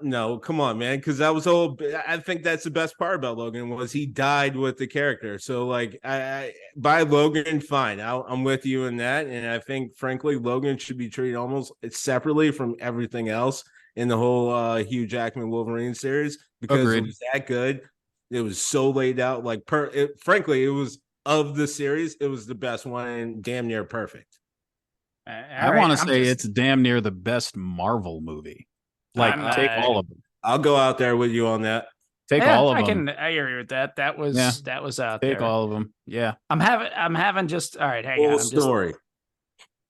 No, come on, man. Because that was I think that's the best part about Logan was he died with the character. So like, I by Logan, fine. I'm with you in that, and I think frankly, Logan should be treated almost separately from everything else in the whole Hugh Jackman Wolverine series, because it was that good. It was so laid out. Like, frankly, it was of the series, it was the best one and damn near perfect. I want to say it's damn near the best Marvel movie. Like, take all of them. I'll go out there with you on that. Take all of them. I agree with that. That was out there. Take all of them. Yeah. I'm having just all right. Hang on. Story.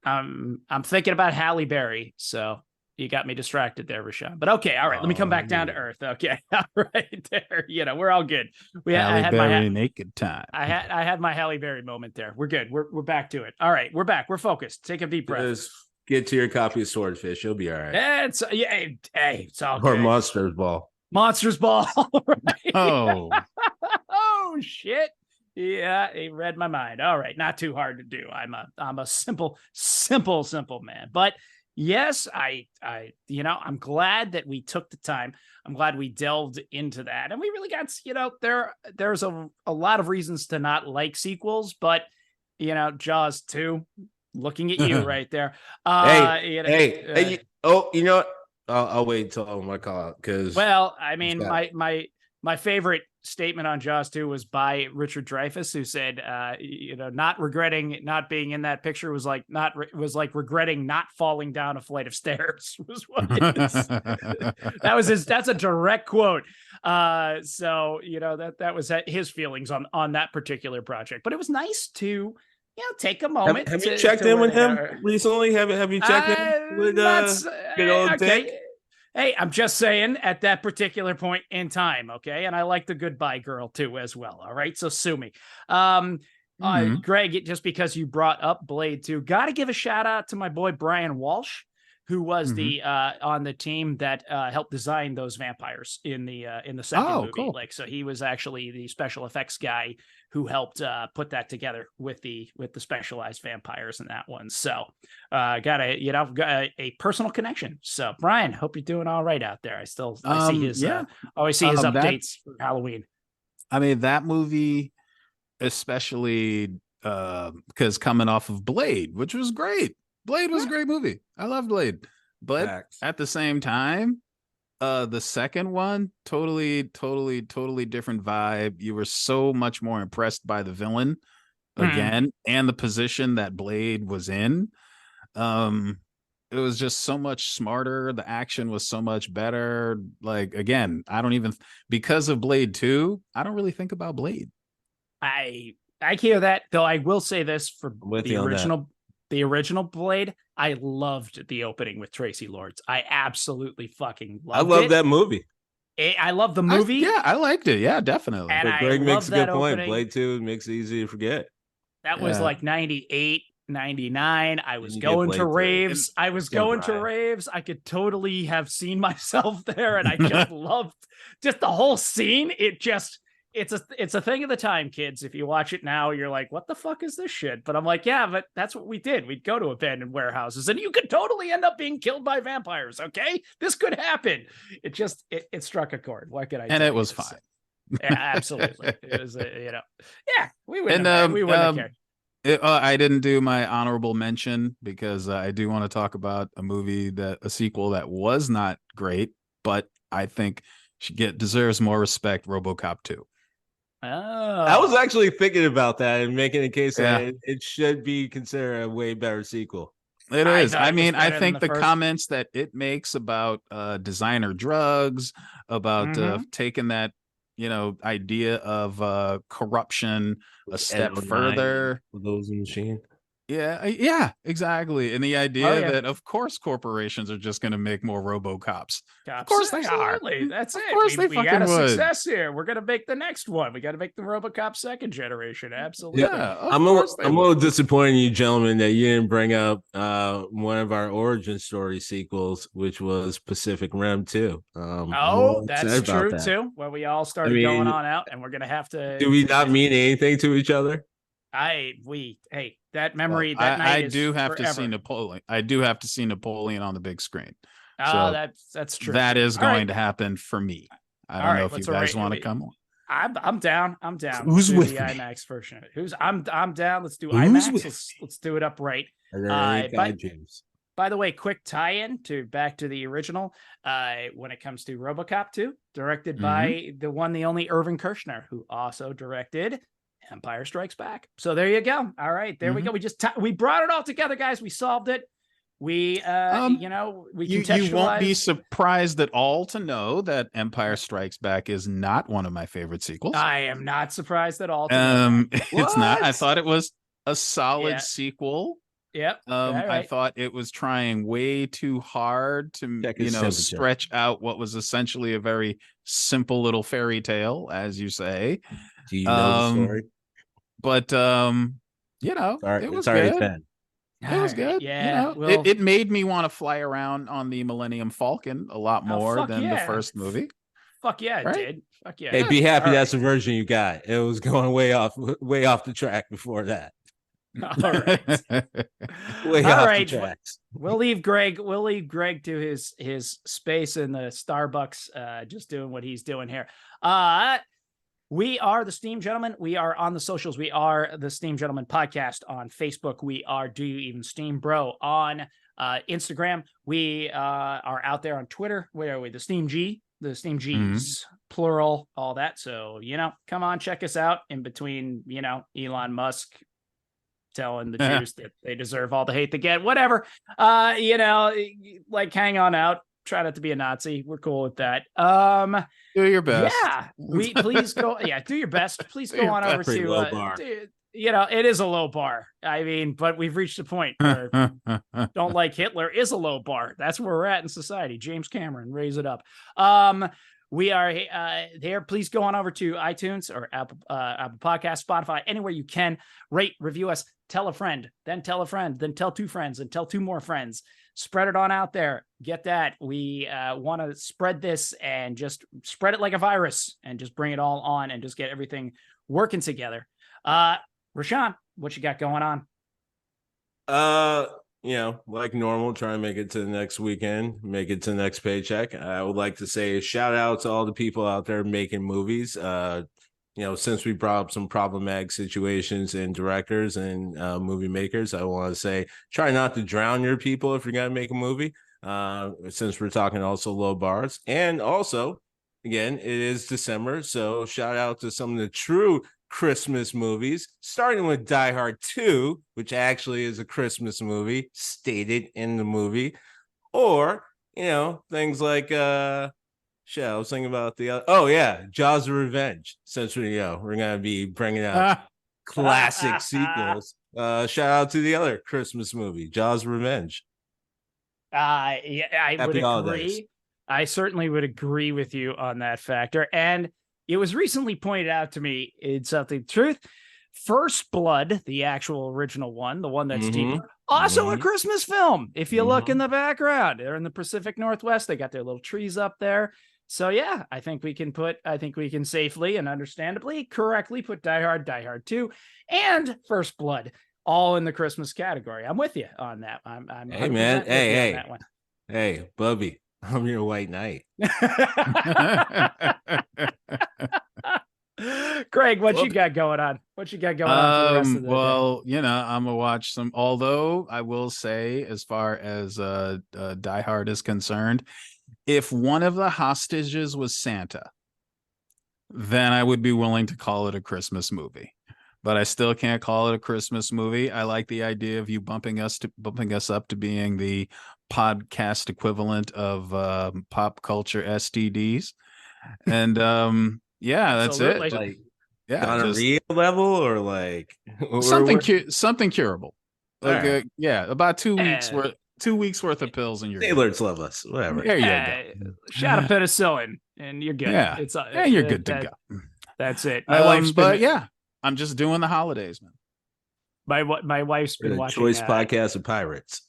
I'm thinking about Halle Berry. So you got me distracted there, Rashawn. But okay, all right. Let me come back down to earth. Okay, all right there. We're all good. Halle Berry naked time. I had my Halle Berry moment there. We're good. We're back to it. All right, we're back. We're focused. Take a deep breath. Just get to your copy of Swordfish. You'll be all right. It's all good. Or Monsters Ball. Monsters Ball. Right? Oh. Oh shit. Yeah, it read my mind. All right, not too hard to do. I'm a simple man. But yes, I'm glad that we took the time. I'm glad we delved into that, and we really got, there's a lot of reasons to not like sequels, but Jaws 2, looking at you right there. Hey. Oh, you know what? I'll wait until my call out, because. Well, I mean, my favorite statement on Jaws 2 was by Richard Dreyfuss, who said, not regretting not being in that picture was like regretting not falling down a flight of stairs. Was what that's a direct quote. So that was his feelings on that particular project. But it was nice to take a moment. Have you checked in with him recently? Have you checked in with good old Dick? Hey, I'm just saying at that particular point in time, okay? And I like the Goodbye Girl too as well, all right? So sue me. Greg, just because you brought up Blade 2, got to give a shout out to my boy Brian Walsh, who was the on the team that helped design those vampires in the second movie. Cool. Like, so he was actually the special effects guy who helped put that together with the specialized vampires in that one. So got a personal connection. So Brian, hope you're doing all right out there. I see his always see his updates for Halloween. I mean, that movie, especially because coming off of Blade, which was great. Blade was a great movie. I love Blade. But at the same time, the second one, totally different vibe. You were so much more impressed by the villain again and the position that Blade was in. It was just so much smarter. The action was so much better. Like, again, because of Blade 2, I don't really think about Blade. I hear that, though. I will say this for the original Blade, I loved the opening with Tracy Lords. I absolutely fucking loved it. I love that movie. I love the movie. I liked it. Yeah, definitely. And but Greg makes a good point. Opening. Blade 2 makes it easy to forget. That was like 98, 99. I was going to raves. I could totally have seen myself there, and I just loved just the whole scene. It's a thing of the time, kids. If you watch it now, you're like, what the fuck is this shit? But I'm like, yeah, but that's what we did. We'd go to abandoned warehouses and you could totally end up being killed by vampires. Okay. This could happen. It struck a chord. What could I And it was fine. Yeah, absolutely. It was, we wouldn't have cared. I didn't do my honorable mention because I do want to talk about a sequel that was not great, but I think deserves more respect. RoboCop 2. Oh. I was actually thinking about that and making a case that it should be considered a way better sequel. It is. I mean, I think the comments that it makes about designer drugs, about taking that, idea of corruption a step further. Those machine. Yeah, exactly. And the idea that, of course, corporations are just going to make more RoboCops. Of course they are. That's it. Of course they we fucking got a would. Success here. We're going to make the next one. We got to make the RoboCop second generation. Absolutely. Yeah, I'm a little disappointed in you, gentlemen, that you didn't bring up one of our origin story sequels, which was Pacific Rim 2. That's true too. Where we all started going on out, and we're going to have to. Do we not mean anything to each other? That memory. I do have to see Napoleon. I do have to see Napoleon on the big screen. Oh, that's true. That is going to happen for me. I don't know if you guys want to come on. I'm down. Who's with the me? IMAX version of it? I'm down. Let's do IMAX. Let's do it up right. By the way, quick tie-in back to the original. When it comes to RoboCop 2, directed by the one, the only Irvin Kershner, who also directed Empire Strikes Back. So there you go. All right, there we go. We brought it all together, guys. We solved it. We contextualized. You won't be surprised at all to know that Empire Strikes Back is not one of my favorite sequels. I am not surprised at all. It's not. I thought it was a solid sequel. Yep. I thought it was trying way too hard to stretch out what was essentially a very simple little fairy tale, as you say. Do you know the story? But it was good. It was good. Yeah, it made me want to fly around on the Millennium Falcon a lot more than the first movie. Fuck yeah, it did. Fuck yeah. Hey, be happy that's the version you got. It was going way off the track before that. All right. The tracks. We'll leave Greg to his space in the Starbucks, just doing what he's doing here. We are the Steam Gentlemen. We are on the socials. We are the Steam Gentlemen podcast on Facebook. We are Do You Even Steam Bro on Instagram. We are out there on Twitter. Where are we? The Steam G's, plural, all that. So, come on, check us out in between, Elon Musk telling the Jews that they deserve all the hate they get, whatever. Hang on out. Try not to be a Nazi. We're cool with that. Do your best. Yeah. Please go. Yeah. Do your best. Please go on over to, low bar. It is a low bar. I mean, but we've reached a point where don't like Hitler is a low bar. That's where we're at in society. James Cameron, raise it up. We are there. Please go on over to iTunes or Apple Podcasts, Spotify, anywhere you can. Rate, review us. tell a friend, then tell a friend, then tell 2 friends, and tell 2 more friends. Spread it on out there. Get that. We want to spread this and just spread it like a virus and just bring it all on and just get everything working together. Rashawn, what you got going on? Like normal, try and make it to the next weekend, make it to the next paycheck. I would like to say a shout out to all the people out there making movies. Since we brought up some problematic situations in directors and movie makers, I want to say try not to drown your people if you're going to make a movie, since we're talking also low bars. And also, again, it is December, so shout out to some of the true Christmas movies, starting with Die Hard 2, which actually is a Christmas movie stated in the movie, or things like I was thinking about the other, Jaws of Revenge, since we're gonna be bringing out classic sequels. Shout out to the other Christmas movie, Jaws of Revenge. I would agree. Holidays. I certainly would agree with you on that factor. And it was recently pointed out to me in Something Truth. First Blood, the actual original one, the one that's deep, also a Christmas film. If you look in the background, they're in the Pacific Northwest. They got their little trees up there. So yeah, I think we can safely and understandably correctly put Die Hard 2, and First Blood all in the Christmas category. I'm with you on that. I'm hey man, hey, that one. Hey, Bubby, I'm your white knight. Greg, what you got going on? What you got going on for the rest of the day? I'm gonna watch some. Although I will say, as far as Die Hard is concerned, if one of the hostages was Santa, then I would be willing to call it a Christmas movie. But I still can't call it a Christmas movie. I like the idea of you bumping us up to being the podcast equivalent of pop culture STDs, and that's Absolutely. it. Like, on a real level, or like something curable. Like, right. About 2 weeks worth. 2 weeks worth of pills, and you're Sailors love us. Whatever. There you go. Shot of penicillin, and you're good. Yeah, you're good to go. That's it. My wife's been, I'm just doing the holidays, man. My wife's been watching Choice podcast of pirates.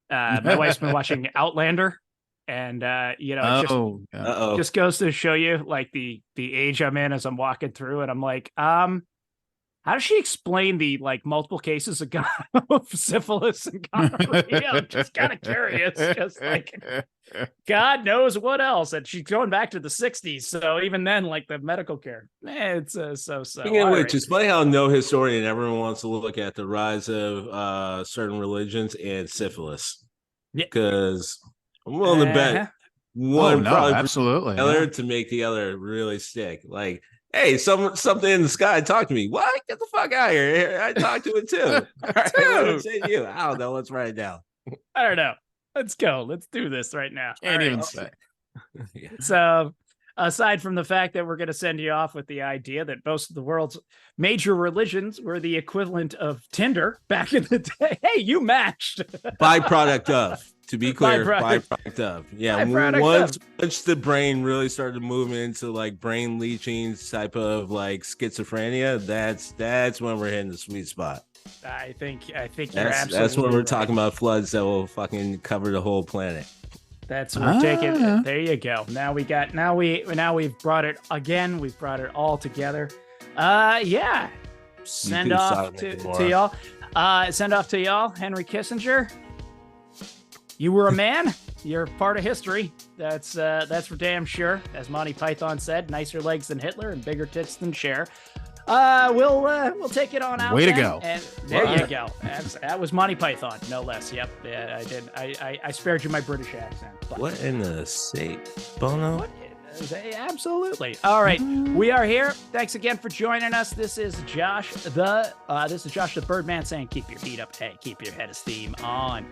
My wife's been watching Outlander, and just goes to show you like the age I'm in as I'm walking through, and I'm like, how does she explain the like multiple cases of syphilis and gonorrhea? I'm just kind of curious, because like God knows what else. And she's going back to the 60s, so even then, like the medical care, it's so. Speaking of which, it's funny how no historian ever wants to look at the rise of certain religions and syphilis. Yeah, because I'm willing to bet one probably absolutely the other to make the other really stick. Like, hey, something in the sky talk to me. What? Get the fuck out of here. I talked to it too. All right, what say to you? I don't know. Let's write it down. I don't know. Let's go. Let's do this right now. Can't even say. Yeah. So, aside from the fact that we're going to send you off with the idea that most of the world's major religions were the equivalent of Tinder back in the day. Hey, you matched. Byproduct of. To be clear, byproduct of. Yeah, once the brain really started moving into like brain leaching type of like schizophrenia, that's when we're hitting the sweet spot. I think you're that's absolutely when we're right. talking about floods that will fucking cover the whole planet. That's we're taking. There you go. Now we've brought it again. We've brought it all together. Send off to y'all. Send off to y'all, Henry Kissinger. You were a man. You're part of history. That's for damn sure. As Monty Python said, nicer legs than Hitler and bigger tits than Cher. We'll take it on out. Way to go. And there you go. That was Monty Python, no less. Yep. Yeah, I did. I spared you my British accent. But what in the state, Bono? Absolutely. All right. We are here. Thanks again for joining us. This is Josh the Birdman saying, keep your feet up. Hey, keep your head of steam on.